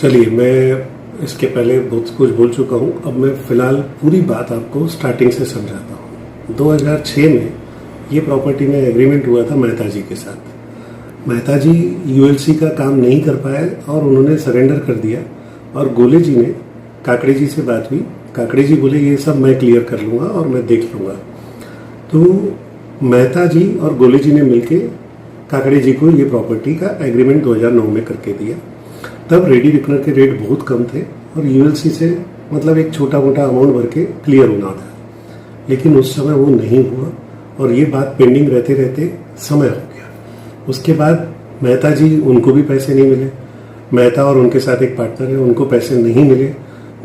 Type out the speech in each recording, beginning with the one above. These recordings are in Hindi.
चलिए, मैं इसके पहले बहुत कुछ बोल चुका हूँ। अब मैं फिलहाल पूरी बात आपको स्टार्टिंग से समझाता हूँ। 2006 में ये प्रॉपर्टी में एग्रीमेंट हुआ था मेहता जी के साथ। मेहता जी यूएलसी का काम नहीं कर पाए और उन्होंने सरेंडर कर दिया। और गोले जी ने काकड़े जी से बात हुई। काकड़े जी बोले ये सब मैं क्लियर कर लूँगा और मैं देख लूँगा। तो मेहता जी और गोले जी ने मिलके काकड़े जी को ये प्रॉपर्टी का एग्रीमेंट 2009 में करके दिया। तब रेडी रिकनर के रेट बहुत कम थे और यूएलसी से मतलब एक छोटा मोटा अमाउंट भर के क्लियर होना था, लेकिन उस समय वो नहीं हुआ और ये बात पेंडिंग रहते रहते समय हो गया। उसके बाद मेहता जी, उनको भी पैसे नहीं मिले। मेहता और उनके साथ एक पार्टनर है, उनको पैसे नहीं मिले।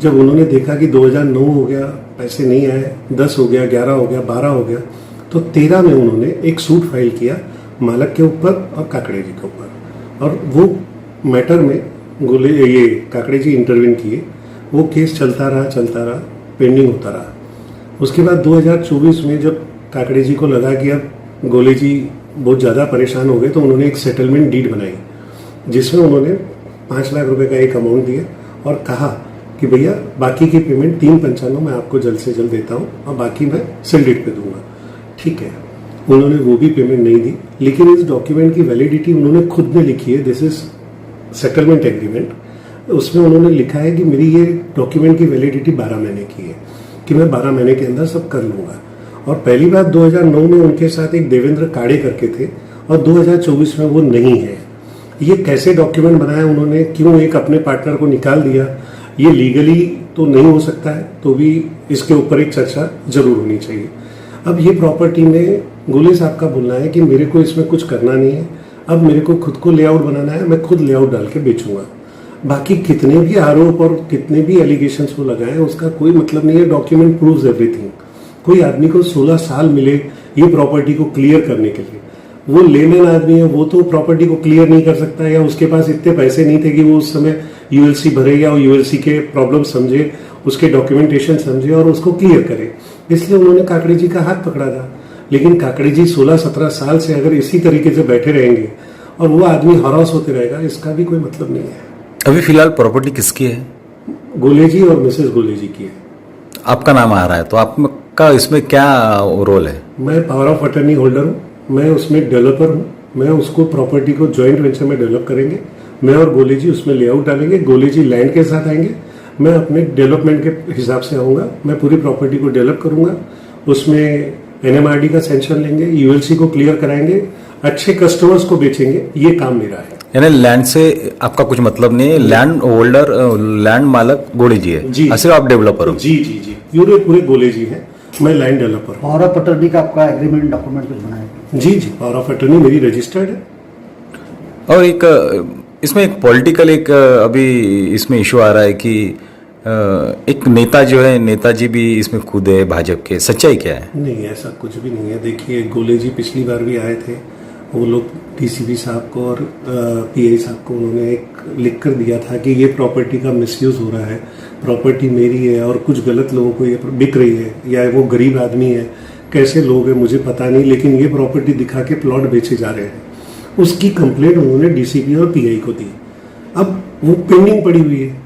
जब उन्होंने देखा कि 2009 हो गया, पैसे नहीं आए, 10 हो गया, 11 हो गया, 12 हो गया, तो 13 में उन्होंने एक सूट फाइल किया मालक के ऊपर और काकड़े जी के ऊपर। और वो मैटर में ये काकड़े जी इंटरवीन किए। वो केस चलता रहा, पेंडिंग होता रहा। उसके बाद 2024 में जब काकड़े जी को लगा कि अब गोले जी बहुत ज़्यादा परेशान हो गए, तो उन्होंने एक सेटलमेंट डीड बनाई जिसमें उन्होंने 5 लाख रुपए का एक अमाउंट दिया और कहा कि भैया बाकी की पेमेंट 395 मैं आपको जल्द से जल्द देता हूँ और बाकी मैं सेल डीड पे दूंगा। ठीक है, उन्होंने वो भी पेमेंट नहीं दी, लेकिन इस डॉक्यूमेंट की वैलिडिटी उन्होंने खुद ने लिखी है। This is settlement agreement. उसमें उन्होंने लिखा है कि मेरी ये डॉक्यूमेंट की वैलिडिटी 12 महीने की है, कि मैं 12 महीने के अंदर सब कर लूंगा। और पहली बात 2009 में उनके साथ एक देवेंद्र काड़े करके थे और 2024 में वो नहीं है। ये कैसे डॉक्यूमेंट बनाया उन्होंने, क्यों एक अपने पार्टनर को निकाल दिया, ये लीगली तो नहीं हो सकता है, तो भी इसके ऊपर एक चर्चा जरूर होनी चाहिए। अब ये प्रॉपर्टी में गोले साहब का बोलना है कि मेरे को इसमें कुछ करना नहीं है, अब मेरे को खुद को लेआउट बनाना है, मैं खुद लेआउट डाल के बेचूंगा। बाकी कितने भी आरोप और कितने भी एलिगेशंस वो लगाए उसका कोई मतलब नहीं है। Document proves everything. कोई आदमी को 16 साल मिले ये प्रॉपर्टी को क्लियर करने के लिए। वो लेमैन आदमी है, वो तो प्रॉपर्टी को क्लियर नहीं कर सकता, या उसके पास इतने पैसे नहीं थे कि वो उस समय यूएलसी भरे या यूएलसी के प्रॉब्लम समझे, उसके डॉक्यूमेंटेशन समझे और उसको क्लियर करे। इसलिए उन्होंने काकड़े जी का हाथ पकड़ा था। लेकिन काकड़े जी 16-17 साल से अगर इसी तरीके से बैठे रहेंगे और वो आदमी हरास होते रहेगा, इसका भी कोई मतलब नहीं है। अभी फिलहाल प्रॉपर्टी किसकी है? गोले जी और मिसेस गोले जी की है। आपका नाम आ रहा है, तो आपका इसमें क्या रोल है? मैं पावर ऑफ अटर्नी होल्डर हूँ, मैं उसमें डेवलपर हूँ। मैं उसको प्रॉपर्टी को जॉइंट वेंचर में डेवलप करेंगे। मैं और गोले जी उसमें लेआउट डालेंगे। गोले जी लैंड के साथ आएंगे, मैं अपने डेवलपमेंट के हिसाब से आऊँगा। मैं पूरी प्रॉपर्टी को डेवलप करूँगा, उसमें एनएमआरडी का सेंक्शन लेंगे, यूएलसी को क्लियर कराएंगे, अच्छे कस्टमर्स को बेचेंगे। ये काम मेरा है। यानी लैंड से आपका कुछ मतलब नहीं है? लैंड होल्डर, लैंड मालक गोले जी है जी, सिर्फ आप डेवलपर हो? जी जी जी, पूरे गोले जी है, मैं लैंड डेवलपर हूँ। पावर ऑफ अटर्नी का आपका एग्रीमेंट डॉक्यूमेंट कुछ बनाया? जी जी, पावर ऑफ अटर्नी मेरी रजिस्टर्ड है। और एक इसमें एक पॉलिटिकल एक अभी इसमें इशू आ रहा है कि एक नेता जो है, नेताजी भी इसमें खुद है भाजपा के। सच्चाई क्या है? नहीं, ऐसा कुछ भी नहीं है। देखिए, गोले जी पिछली बार भी आए थे। वो लोग डीसीपी साहब को और पीआई साहब को उन्होंने एक लिख कर दिया था कि ये प्रॉपर्टी का मिसयूज हो रहा है, प्रॉपर्टी मेरी है और कुछ गलत लोगों को ये बिक रही है, या वो गरीब आदमी है, कैसे लोग हैं मुझे पता नहीं, लेकिन ये प्रॉपर्टी दिखा के प्लॉट बेचे जा रहे हैं। उसकी कंप्लेंट उन्होंने डीसीपी और पीआई को दी। अब वो पेंडिंग पड़ी हुई है।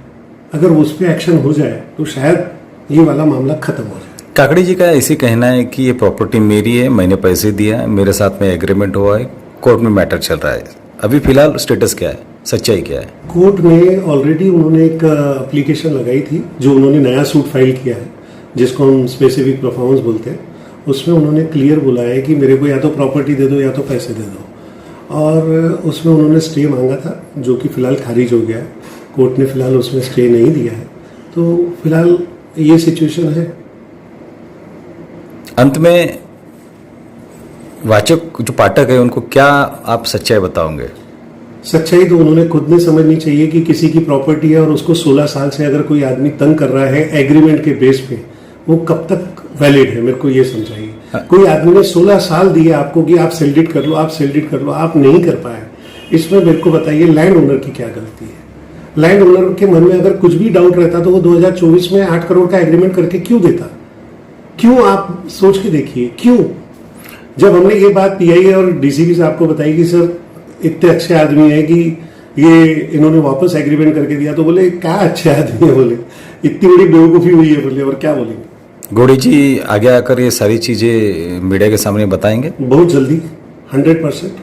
अगर उस पर एक्शन हो जाए तो शायद ये वाला मामला खत्म हो जाए। काकड़े जी का ऐसे कहना है कि ये प्रॉपर्टी मेरी है, मैंने पैसे दिया है, मेरे साथ में एग्रीमेंट हुआ है, कोर्ट में मैटर चल रहा है। अभी फिलहाल स्टेटस क्या है, सच्चाई क्या है? कोर्ट में ऑलरेडी उन्होंने एक एप्लीकेशन लगाई थी, जो उन्होंने नया सूट फाइल किया है, जिसको हम स्पेसिफिक परफॉर्मेंस बोलते हैं। उसमें उन्होंने क्लियर बोला है कि मेरे को या तो प्रॉपर्टी दे दो या तो पैसे दे दो। और उसमें उन्होंने स्टे मांगा था, जो कि फिलहाल खारिज हो गया है। कोर्ट ने फिलहाल उसमें स्टे नहीं दिया है। तो फिलहाल ये सिचुएशन है। अंत में वाचक जो पाठक है उनको क्या आप सच्चाई बताओगे? सच्चाई तो उन्होंने खुद ने समझनी चाहिए कि किसी की प्रॉपर्टी है और उसको 16 साल से अगर कोई आदमी तंग कर रहा है एग्रीमेंट के बेस पे, वो कब तक वैलिड है, मेरे को ये समझाइए। कोई आदमी ने 16 साल दिए आपको कि आप सेल डीड कर लो, आप सेल डीड कर लो, आप नहीं कर पाए। इसमें मेरे को बताइए लैंड ओनर की क्या गलती है? लैंड ओनर के मन में अगर कुछ भी डाउट रहता तो वो 2024 में 8 करोड़ का एग्रीमेंट करके क्यों देता? क्यों? आप सोच के देखिए, क्यों? जब हमने ये बात पीआई और डीसीपी साहब को बताई कि सर इतने अच्छे आदमी है कि ये इन्होंने वापस एग्रीमेंट करके दिया, तो बोले क्या अच्छे आदमी है, बोले इतनी बड़ी बेवकूफ़ी हुई है, बोले और क्या बोलेंगे। गौड़ी जी आगे आकर ये सारी चीज़ें मीडिया के सामने बताएंगे? बहुत जल्दी 100%।